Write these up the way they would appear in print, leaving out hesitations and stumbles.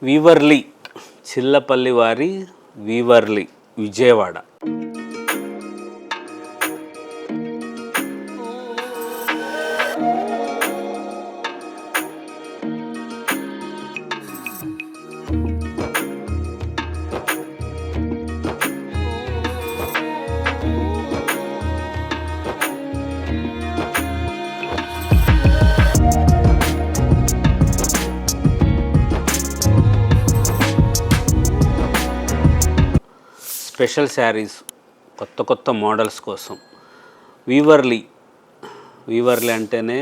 వీవర్లీ చిల్లపల్లి వారి వీవర్లీ విజయవాడ. స్పెషల్ శారీస్, కొత్త మోడల్స్ కోసం వీవర్లీ అంటేనే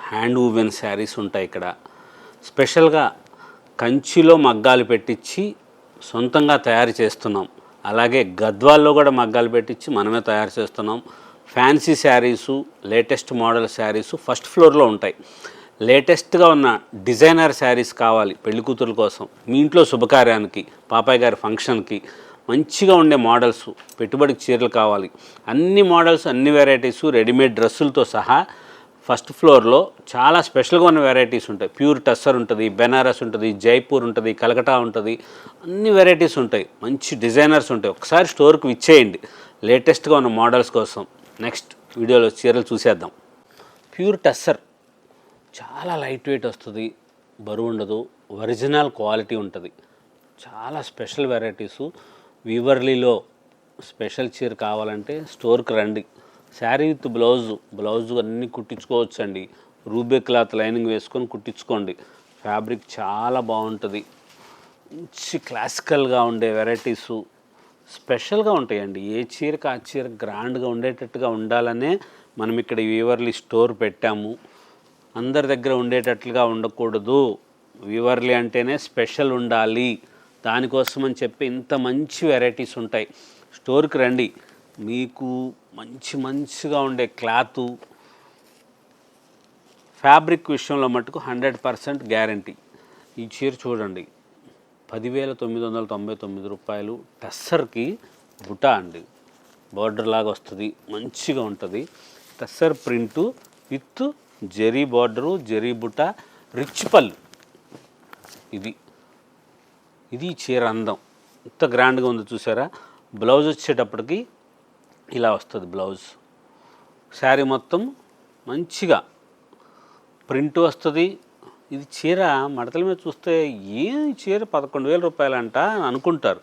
హ్యాండ్ వూవెన్ శారీస్ ఉంటాయి. ఇక్కడ స్పెషల్గా కంచిలో మగ్గాలు పెట్టించి సొంతంగా తయారు చేస్తున్నాం. అలాగే గద్వాల్లో కూడా మగ్గాలు పెట్టించి మనమే తయారు చేస్తున్నాం. Fancy saris, latest model saris first ఫ్లోర్లో ఉంటాయి. లేటెస్ట్గా ఉన్న డిజైనర్ శారీస్ కావాలి పెళ్లి కూతురు కోసం, మీ ఇంట్లో శుభకార్యానికి, పాపాయ్ గారి ఫంక్షన్కి మంచిగా ఉండే మోడల్స్, పెట్టుబడికి చీరలు కావాలి. అన్ని మోడల్స్, అన్ని వెరైటీసు, రెడీమేడ్ డ్రెస్సులతో సహా ఫస్ట్ ఫ్లోర్లో చాలా స్పెషల్గా ఉన్న వెరైటీస్ ఉంటాయి. ప్యూర్ టస్సర్ ఉంటుంది, బెనారస్ ఉంటుంది, జైపూర్ ఉంటుంది, కలకటా ఉంటుంది, అన్ని వెరైటీస్ ఉంటాయి. మంచి డిజైనర్స్ ఉంటాయి. ఒకసారి స్టోర్కి విచ్చేయండి లేటెస్ట్గా ఉన్న మోడల్స్ కోసం. నెక్స్ట్ వీడియోలో చీరలు చూసేద్దాం. ప్యూర్ టస్సర్ చాలా లైట్ వెయిట్ వస్తుంది, బరువు ఉండదు, ఒరిజినల్ క్వాలిటీ ఉంటుంది. చాలా స్పెషల్ వెరైటీసు. వీవర్లీలో స్పెషల్ చీర కావాలంటే స్టోర్కి రండి. శారీ విత్ బ్లౌజు అన్నీ కుట్టించుకోవచ్చు అండి. రూబే క్లాత్ లైనింగ్ వేసుకొని కుట్టించుకోండి. ఫ్యాబ్రిక్ చాలా బాగుంటుంది. మంచి క్లాసికల్గా ఉండే వెరైటీసు స్పెషల్గా ఉంటాయండి. ఏ చీరకు ఆ చీర గ్రాండ్గా ఉండేటట్టుగా ఉండాలనే మనం ఇక్కడ వీవర్లీ స్టోర్ పెట్టాము. అందరి దగ్గర ఉండేటట్లుగా ఉండకూడదు. వీవర్లీ అంటేనే స్పెషల్ ఉండాలి. దానికోసమని చెప్పి ఇంత మంచి వెరైటీస్ ఉంటాయి. స్టోర్కి రండి, మీకు మంచిగా ఉండే క్లాతు, ఫ్యాబ్రిక్ విషయంలో మటుకు 100% గ్యారంటీ. ఈ చీర చూడండి, 10,999 రూపాయలు. టస్సర్కి బుటా అండి, బార్డర్ లాగా వస్తుంది, మంచిగా ఉంటుంది. Tussar print with zari border, zari బుట్ట, రిచ్ పళ్ళు. ఇది చీర అందం. ఎంత గ్రాండ్గా ఉందో చూసారా. బ్లౌజ్ వచ్చేటప్పటికి ఇలా వస్తుంది. బ్లౌజ్ శారీ మొత్తం మంచిగా ప్రింట్ వస్తుంది. ఇది చీర మడతల మీద చూస్తే ఏం చీర 11,000 రూపాయలంట అని అనుకుంటారు.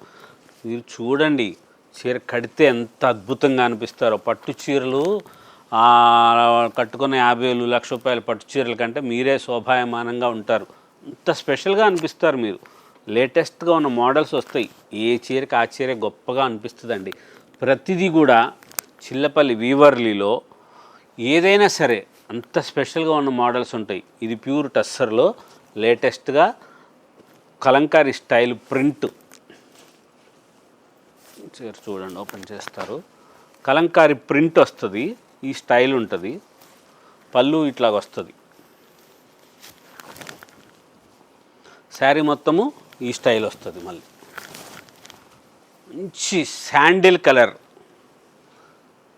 మీరు చూడండి, చీర కడితే ఎంత అద్భుతంగా అనిపిస్తారో. పట్టు చీరలు కట్టుకున్న 50,000, ₹1,00,000 పట్టు చీరల కంటే మీరే శోభాయమానంగా ఉంటారు. అంత స్పెషల్గా అనిపిస్తారు మీరు. లేటెస్ట్గా ఉన్న మోడల్స్ వస్తాయి. ఏ చీరకి ఆ చీర గొప్పగా అనిపిస్తుందండి. ప్రతిదీ కూడా చిల్లపల్లి వీవర్లీలో ఏదైనా సరే అంత స్పెషల్గా ఉన్న మోడల్స్ ఉంటాయి. ఇది ప్యూర్ టస్సర్లో లేటెస్ట్గా కలంకారీ స్టైల్ ప్రింట్ చీర చూడండి. ఓపెన్ చేస్తారు, కలంకారీ ప్రింట్ వస్తుంది. ఈ స్టైల్ ఉంటుంది. పళ్ళు ఇట్లాగ వస్తుంది. శారీ మొత్తము ఈ స్టైల్ వస్తుంది. మళ్ళీ మంచి శాండిల్ కలర్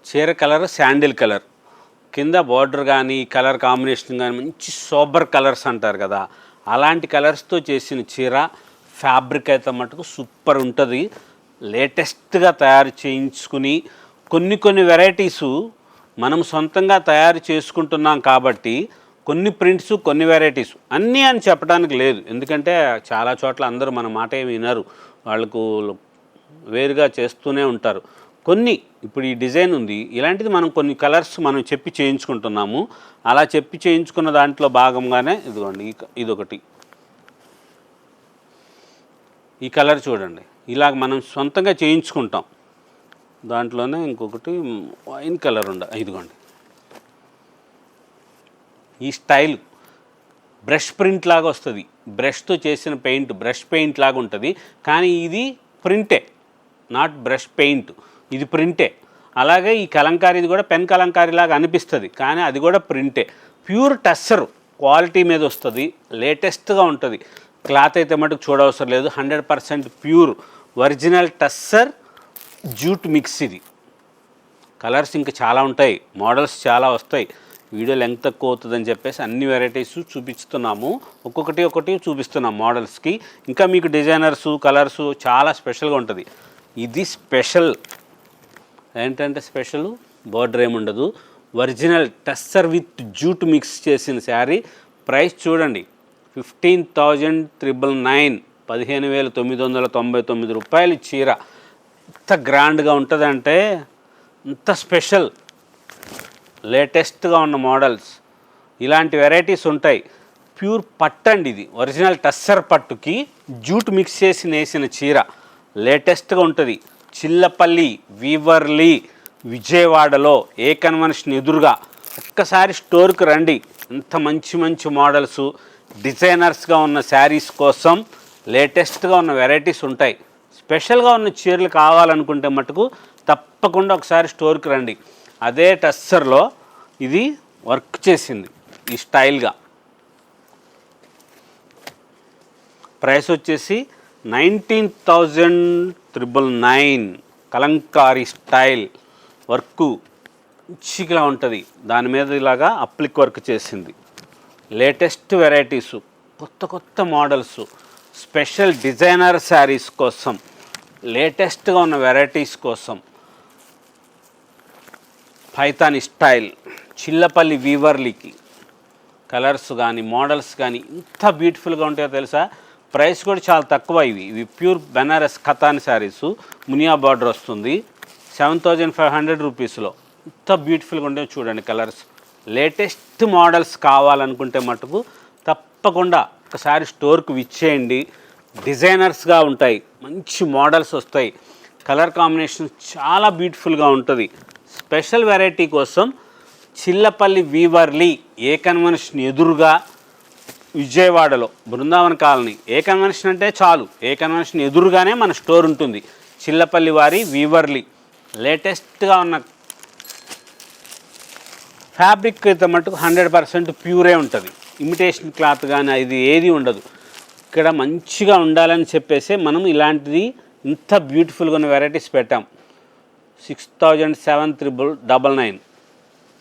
చీర, కలర్ శాండిల్ కలర్. కింద బార్డర్ కానీ కలర్ కాంబినేషన్ కానీ మంచి సోబర్ కలర్స్ అంటారు కదా, అలాంటి కలర్స్తో చేసిన చీర. ఫ్యాబ్రిక్ అయితే మటుకు సూపర్ ఉంటుంది. లేటెస్ట్గా తయారు చేయించుకుని కొన్ని వెరైటీసు మనం సొంతంగా తయారు చేసుకుంటున్నాం కాబట్టి కొన్ని ప్రింట్స్, కొన్ని వెరైటీస్ అన్నీ అని చెప్పడానికి లేదు. ఎందుకంటే చాలా చోట్ల అందరూ మన మాట ఏమి వినరు, వాళ్ళకు వేరుగా చేస్తూనే ఉంటారు. కొన్ని ఇప్పుడు ఈ డిజైన్ ఉంది, ఇలాంటిది మనం కొన్ని కలర్స్ మనం చెప్పి చేయించుకుంటున్నాము. అలా చెప్పి చేయించుకున్న దాంట్లో భాగంగానే ఇదిగోండి, ఇదొకటి, ఈ కలర్ చూడండి. ఇలాగ మనం సొంతంగా చేయించుకుంటాం. దాంట్లోనే ఇంకొకటి వైన్ కలర్ ఇదిగోండి. ఈ స్టైల్ బ్రష్ ప్రింట్ లాగా వస్తుంది. బ్రష్తో చేసిన పెయింట్, బ్రష్ పెయింట్ లాగా ఉంటుంది. కానీ ఇది ప్రింటే, నాట్ బ్రష్ పెయింట్, ఇది ప్రింటే. అలాగే ఈ కలంకారీది కూడా పెన్ కలంకారీ లాగా అనిపిస్తుంది, కానీ అది కూడా ప్రింటే. ప్యూర్ టస్సర్ క్వాలిటీ మీద వస్తుంది. లేటెస్ట్గా ఉంటుంది. క్లాత్ అయితే మటుకు చూడవసరం లేదు. 100% pure original tussar jute mix. ఇది కలర్స్ ఇంకా చాలా ఉంటాయి, మోడల్స్ చాలా వస్తాయి. వీడియో లెంగ్త్ తక్కువ అవుతుందని చెప్పేసి అన్ని వెరైటీస్ చూపిస్తున్నాము, ఒక్కొక్కటి చూపిస్తున్నాం మోడల్స్కి. ఇంకా మీకు డిజైనర్సు కలర్సు చాలా స్పెషల్గా ఉంటుంది. ఇది స్పెషల్ ఏంటంటే స్పెషల్ బోర్డర్ ఏముండదు, original tussar with jute mix చేసిన శారీ. ప్రైస్ చూడండి 15,999 15,999 రూపాయలు చీర. ఎంత గ్రాండ్గా ఉంటుందంటే ఇంత స్పెషల్, లేటెస్ట్గా ఉన్న మోడల్స్ ఇలాంటి వెరైటీస్ ఉంటాయి. ప్యూర్ పట్టు అండి, ఇది ఒరిజినల్ టస్సర్ పట్టుకి జూట్ మిక్స్ చేసి నేసిన చీర, లేటెస్ట్గా ఉంటుంది. చిల్లపల్లి వీవర్లీ విజయవాడలో ఏ కన్వెన్షన్ ఎదురుగా. ఒక్కసారి స్టోర్కి రండి, ఇంత మంచి మోడల్స్ డిజైనర్స్గా ఉన్న శారీస్ కోసం లేటెస్ట్గా ఉన్న వెరైటీస్ ఉంటాయి. స్పెషల్గా ఉన్న చీరలు కావాలనుకుంటే మటుకు తప్పకుండా ఒకసారి స్టోర్కి రండి. అదే టస్సర్లో ఇది వర్క్ చేసింది ఈ స్టైల్గా. ప్రైస్ వచ్చేసి 19,999. కలంకారీ స్టైల్ వర్క్ మంచిగా ఉంటుంది, దాని మీద ఇలాగా అప్లిక్ వర్క్ చేసింది. లేటెస్ట్ వెరైటీసు, కొత్త మోడల్స్, స్పెషల్ డిజైనర్ శారీస్ కోసం, లేటెస్ట్గా ఉన్న వెరైటీస్ కోసం పైతాని స్టైల్ చిల్లపల్లి వీవర్లీకి కలర్స్ కానీ మోడల్స్ కానీ ఇంత బ్యూటిఫుల్గా ఉంటాయో తెలుసా. ప్రైస్ కూడా చాలా తక్కువ. ఇవి ప్యూర్ బెనారస్ ఖతాన్ శారీసు, మునియా బార్డర్ వస్తుంది. 7,500 రూపీస్లో ఇంత బ్యూటిఫుల్గా ఉంటాయో చూడండి కలర్స్. లేటెస్ట్ మోడల్స్ కావాలనుకుంటే మటుకు తప్పకుండా ఒకసారి స్టోర్కి విచ్చేయండి. డిజైనర్స్గా ఉంటాయి, మంచి మోడల్స్ వస్తాయి, కలర్ కాంబినేషన్ చాలా బ్యూటిఫుల్గా ఉంటుంది. స్పెషల్ వెరైటీ కోసం చిల్లపల్లి వీవర్లీ ఏ కన్వెన్షన్ ఎదురుగా విజయవాడలో బృందావన కాలనీ. ఏ కన్వెన్షన్ అంటే చాలు, ఏ కన్వెన్షన్ ఎదురుగానే మన స్టోర్ ఉంటుంది. చిల్లపల్లి వారి వీవర్లీ లేటెస్ట్గా ఉన్న ఫ్యాబ్రిక్ అయితే మటుకు 100% ప్యూరే ఉంటుంది. ఇమిటేషన్ క్లాత్ కానీ ఇది ఏది ఉండదు. ఇక్కడ మంచిగా ఉండాలని చెప్పేసి మనం ఇలాంటిది ఇంత బ్యూటిఫుల్గా ఉన్న వెరైటీస్ పెట్టాం. 6,799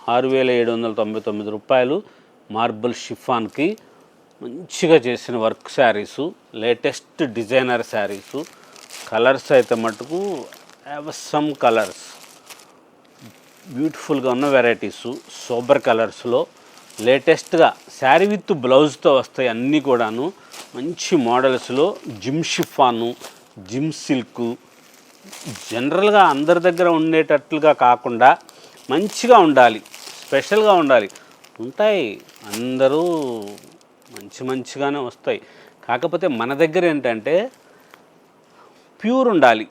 6,799 రూపాయలు మార్బుల్ షిఫాన్కి మంచిగా చేసిన work saris, latest designer saris. Colours అయితే మటుకు సమ్ కలర్స్ బ్యూటిఫుల్గా ఉన్న వెరైటీసు, సోబర్ కలర్స్లో లేటెస్ట్గా శారీ విత్ బ్లౌజ్తో వస్తాయి అన్నీ కూడాను. మంచి మోడల్స్లో జిమ్ షిఫాను, జిమ్ సిల్కు, జనరల్గా అందరి దగ్గర ఉండేటట్లుగా కాకుండా మంచిగా ఉండాలి, స్పెషల్గా ఉండాలి. ఉంటాయి, అందరూ మంచిగానే వస్తాయి. కాకపోతే మన దగ్గర ఏంటంటే ప్యూర్ ఉండాలి,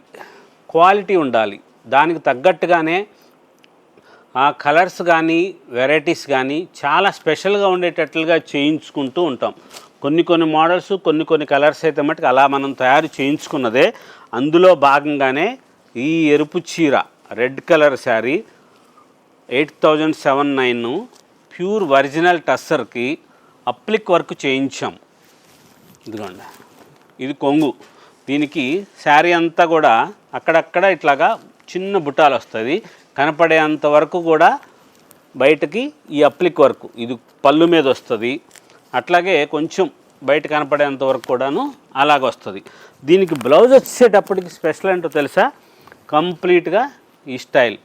క్వాలిటీ ఉండాలి. దానికి తగ్గట్టుగానే ఆ కలర్స్ కానీ వెరైటీస్ కానీ చాలా స్పెషల్గా ఉండేటట్లుగా చేయించుకుంటూ ఉంటాం. కొన్ని మోడల్స్ కొన్ని కలర్స్ అయితే మటుకు అలా మనం తయారు చేయించుకున్నదే. అందులో భాగంగానే ఈ ఎరుపు చీర red colour sari 8,799 pure original టస్సర్కి అప్లిక్ వర్క్ చేయించాం. ఇదిగోండి, ఇది కొంగు. దీనికి శారీ అంతా కూడా అక్కడక్కడ ఇట్లాగా చిన్న బుట్టాలు వస్తుంది, కనపడేంత వరకు కూడా బయటకి ఈ అప్లిక్ వర్క్ ఇది పళ్ళు మీద వస్తుంది. అట్లాగే కొంచెం బయట కనపడేంత వరకు కూడాను అలాగ వస్తుంది. దీనికి బ్లౌజ్ వచ్చేటప్పటికి స్పెషల్ ఏంటో తెలుసా, కంప్లీట్గా ఈ స్టైల్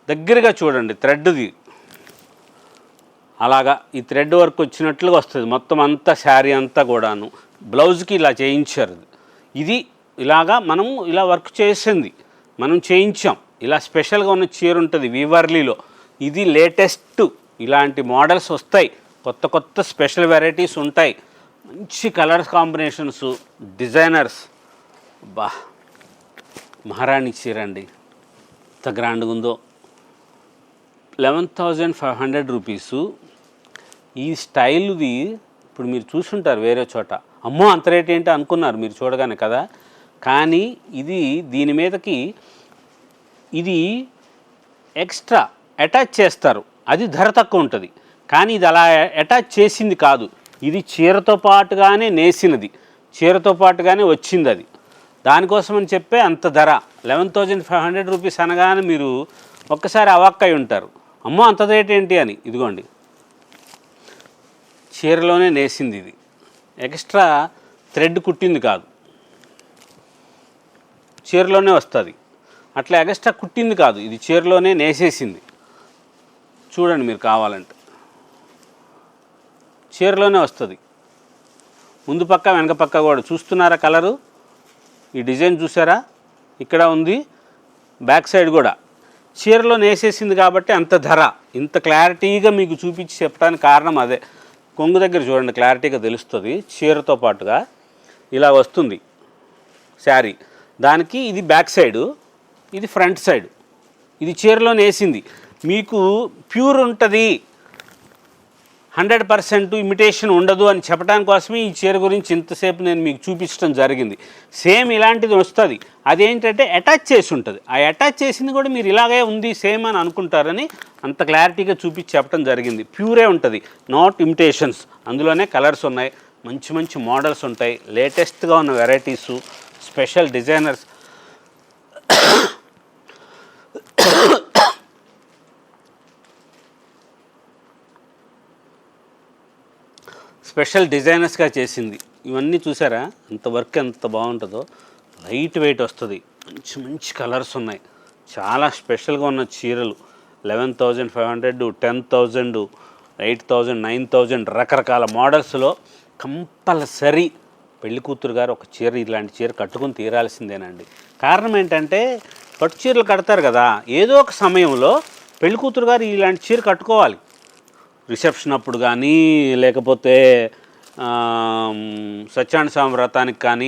దగ్గరగా చూడండి, థ్రెడ్ది అలాగా ఈ థ్రెడ్ వర్క్ వచ్చినట్లుగా వస్తుంది మొత్తం అంతా శారీ అంతా కూడాను. బ్లౌజ్కి ఇలా చేయించారు. ఇది ఇలాగా మనము ఇలా వర్క్ చేసింది మనం చేయించాం. ఇలా స్పెషల్గా ఉన్న చీర ఉంటుంది వీవర్లీలో. ఇది లేటెస్ట్, ఇలాంటి మోడల్స్ వస్తాయి, కొత్త స్పెషల్ వెరైటీస్ ఉంటాయి, మంచి కలర్స్ కాంబినేషన్స్, డిజైనర్స్. బా మహారాణి చీర అండి, ఎంత గ్రాండ్గా ఉందో. 11,500 రూపీసు. ఈ స్టైల్ది ఇప్పుడు మీరు చూసుంటారు వేరే చోట, అమ్మో అంత రేట్ ఏంటి అనుకున్నారు మీరు చూడగానే కదా. కానీ ఇది దీని మీదకి ఇది ఎక్స్ట్రా అటాచ్ చేస్తారు, అది ధర తక్కువ ఉంటుంది. కానీ ఇది అలా అటాచ్ చేసింది కాదు, ఇది చీరతో పాటుగానే నేసినది, చీరతో పాటుగానే వచ్చింది. అది దానికోసమని చెప్పే అంత ధర 11,500 రూపీస్ అనగానే మీరు ఒక్కసారి అవాక్కై ఉంటారు, అమ్మో అంత రేట్ ఏంటి అని. ఇదిగోండి, చీరలోనే నేసింది, ఇది ఎక్స్ట్రా థ్రెడ్ కుట్టింది కాదు, చీరలోనే వస్తుంది. అట్లా ఎక్స్ట్రా కుట్టింది కాదు, ఇది చీరలోనే నేసేసింది. చూడండి మీరు కావాలంటే, చీరలోనే వస్తుంది. ముందు పక్క వెనక పక్క కూడా చూస్తున్నారా కలరు, ఈ డిజైన్ చూసారా, ఇక్కడ ఉంది, బ్యాక్ సైడ్ కూడా చీరలో నేసేసింది కాబట్టి అంత ధర. ఇంత క్లారిటీగా మీకు చూపించి చెప్పడానికి కారణం అదే. కొంగు దగ్గర చూడండి, క్లారిటీగా తెలుస్తుంది. చీరతో పాటుగా ఇలా వస్తుంది శారీ, దానికి ఇది బ్యాక్ సైడు, ఇది ఫ్రంట్ సైడ్. ఇది చీరలో నేసింది, మీకు ప్యూర్ ఉంటుంది, 100% ఇమిటేషన్ ఉండదు అని చెప్పడానికి కోసమే ఈ చీర గురించి ఇంతసేపు నేను మీకు చూపించడం జరిగింది. సేమ్ ఇలాంటిది వస్తుంది, అదేంటంటే అటాచ్ చేసి ఉంటుంది. ఆ అటాచ్ చేసింది కూడా మీరు ఇలాగే ఉంది సేమ్ అని అనుకుంటారని అంత క్లారిటీగా చూపించి చెప్పడం జరిగింది. ప్యూరే ఉంటుంది, నాట్ ఇమిటేషన్స్. అందులోనే కలర్స్ ఉన్నాయి, మంచి మంచి మోడల్స్ ఉంటాయి, లేటెస్ట్గా ఉన్న వెరైటీసు, స్పెషల్ డిజైనర్స్. స్పెషల్ డిజైనర్స్గా చేసింది. ఇవన్నీ చూసారా, అంత వర్క్ ఎంత బాగుంటుందో. లైట్ వెయిట్ వస్తుంది, మంచి మంచి కలర్స్ ఉన్నాయి, చాలా స్పెషల్గా ఉన్న చీరలు. 11,500, 10,000, 8,000, 9,000 రకరకాల మోడల్స్లో కంపల్సరీ పెళ్లి కూతురు గారు ఒక చీర, ఇలాంటి చీర కట్టుకుని తీరాల్సిందేనండి. కారణం ఏంటంటే పట్టు చీరలు కడతారు కదా, ఏదో ఒక సమయంలో పెళ్లి కూతురు గారు ఇలాంటి చీర కట్టుకోవాలి. రిసెప్షన్ అప్పుడు కానీ, లేకపోతే సత్యనారాయణ స్వామి వ్రతానికి కానీ,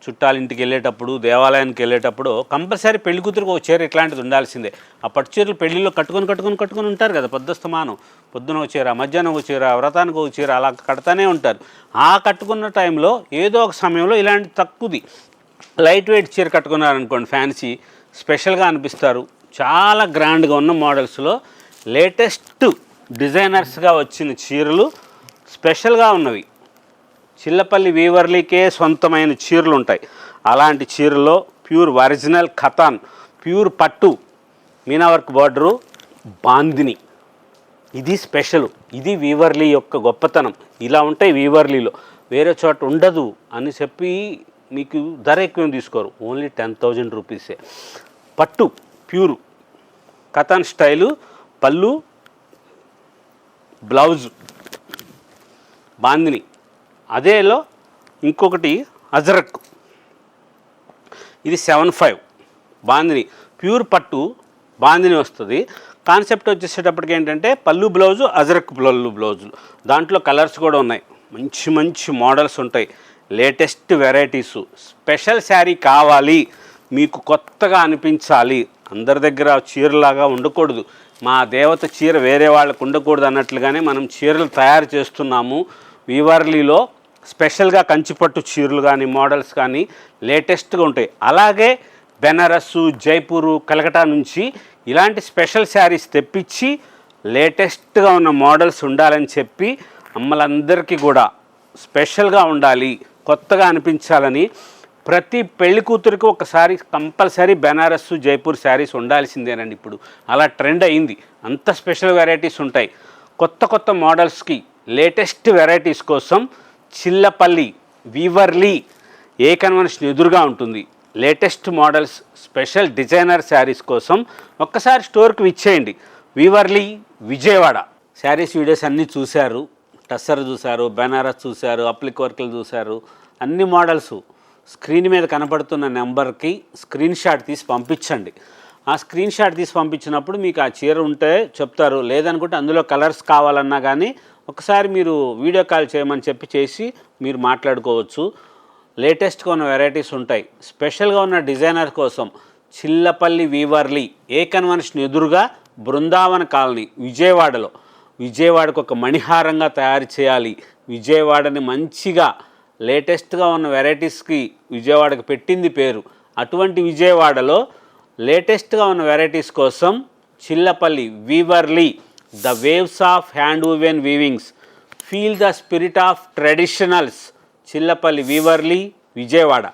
చుట్టాలింటికి వెళ్ళేటప్పుడు, దేవాలయానికి వెళ్ళేటప్పుడు కంపల్సరీ పెళ్లి కూతురికి ఒక చీర ఇట్లాంటిది ఉండాల్సిందే. ఆ పట్టు చీరలు పెళ్లిలో కట్టుకొని ఉంటారు కదా, పొద్దుస్తమానం. పొద్దున ఒక చీర, మధ్యాహ్నం ఒక చీర, వ్రతానికి ఒక చీర, అలా కడతానే ఉంటారు. ఆ కట్టుకున్న టైంలో ఏదో ఒక సమయంలో ఇలాంటి తక్కువది లైట్ వెయిట్ చీర కట్టుకున్నారనుకోండి, ఫ్యాన్సీ స్పెషల్గా అనిపిస్తారు. చాలా గ్రాండ్గా ఉన్న మోడల్స్లో లేటెస్ట్ డిజైనర్స్గా వచ్చిన చీరలు స్పెషల్గా ఉన్నవి. చిల్లపల్లి వీవర్లీకే సొంతమైన చీరలు ఉంటాయి. అలాంటి చీరలో ప్యూర్ ఒరిజినల్ ఖతాన్, ప్యూర్ పట్టు, మీనా వర్క్ బార్డరు, బాందిని, ఇది స్పెషల్. ఇది వీవర్లీ యొక్క గొప్పతనం. ఇలా ఉంటాయి వీవర్లీలో, వేరే చోట ఉండదు అని చెప్పి మీకు ధర ఎక్కువ తీసుకోరు. ఓన్లీ 10,000 రూపీసే. పట్టు ప్యూర్ ఖతాన్ స్టైలు, పళ్ళు, బ్లౌజు, బాందిని. అదేలో ఇంకొకటి అజరక్, ఇది 7,500 బాందిని, ప్యూర్ పట్టు బాందిని వస్తుంది. కాన్సెప్ట్ వచ్చేసేటప్పటికి ఏంటంటే పళ్ళు బ్లౌజు, అజరక్ పళ్ళు బ్లౌజులు. దాంట్లో కలర్స్ కూడా ఉన్నాయి, మంచి మంచి మోడల్స్ ఉంటాయి, లేటెస్ట్ వెరైటీసు. స్పెషల్ శారీ కావాలి, మీకు కొత్తగా అనిపించాలి, అందరి దగ్గర చీరలాగా ఉండకూడదు, మా దేవత చీర వేరే వాళ్ళకు ఉండకూడదు అన్నట్లుగానే మనం చీరలు తయారు చేస్తున్నాము. వీవర్లీలో స్పెషల్గా కంచిపట్టు చీరలు కానీ, మోడల్స్ కానీ లేటెస్ట్గా ఉంటాయి. అలాగే బెనారస్సు, జైపూరు, కలకటా నుంచి ఇలాంటి స్పెషల్ శారీస్ తెప్పించి లేటెస్ట్గా ఉన్న మోడల్స్ ఉండాలని చెప్పి అమ్మలందరికీ కూడా స్పెషల్గా ఉండాలి, కొత్తగా అనిపించాలని ప్రతి పెళ్లి కూతురికి ఒకసారి కంపల్సరీ బెనారస్సు, జైపూర్ శారీస్ ఉండాల్సిందేనండి. ఇప్పుడు అలా ట్రెండ్ అయింది, అంత స్పెషల్ వెరైటీస్ ఉంటాయి. కొత్త కొత్త మోడల్స్కి లేటెస్ట్ వెరైటీస్ కోసం చిల్లపల్లి వీవర్లీ ఏ కన్వెన్షన్ ఎదురుగా ఉంటుంది. Latest models, special designer saris కోసం ఒక్కసారి స్టోర్కి విచ్చేయండి. వీవర్లీ విజయవాడ. శారీస్ వీడియోస్ అన్నీ చూశారు, టస్సర్ చూశారు, బెనారస్ చూశారు, అప్లిక్ వర్క్లు చూశారు, అన్ని మోడల్స్ స్క్రీన్ మీద కనపడుతున్న నెంబర్కి స్క్రీన్ షాట్ తీసి పంపించండి. ఆ స్క్రీన్ షాట్ తీసి పంపించినప్పుడు మీకు ఆ చీర ఉంటే చెప్తారు, లేదనుకుంటే అందులో కలర్స్ కావాలన్నా కానీ ఒకసారి మీరు వీడియో కాల్ చేయమని చెప్పి చేసి మీరు మాట్లాడుకోవచ్చు. లేటెస్ట్గా ఉన్న వెరైటీస్ ఉంటాయి. స్పెషల్గా ఉన్న డిజైనర్ కోసం చిల్లపల్లి వీవర్లీ ఏ కన్వెన్షన్ ఎదురుగా బృందావన కాలనీ విజయవాడలో. విజయవాడకు ఒక మణిహారంగా తయారు చేయాలి, విజయవాడని మంచిగా లేటెస్ట్గా ఉన్న వెరైటీస్కి విజయవాడకు పెట్టింది పేరు. అటువంటి విజయవాడలో లేటెస్ట్గా ఉన్న వెరైటీస్ కోసం Chillapalli Weaverly, the waves of hand woven weavings, feel the spirit of traditionals, Chillapalli Weaverly Vijayawada.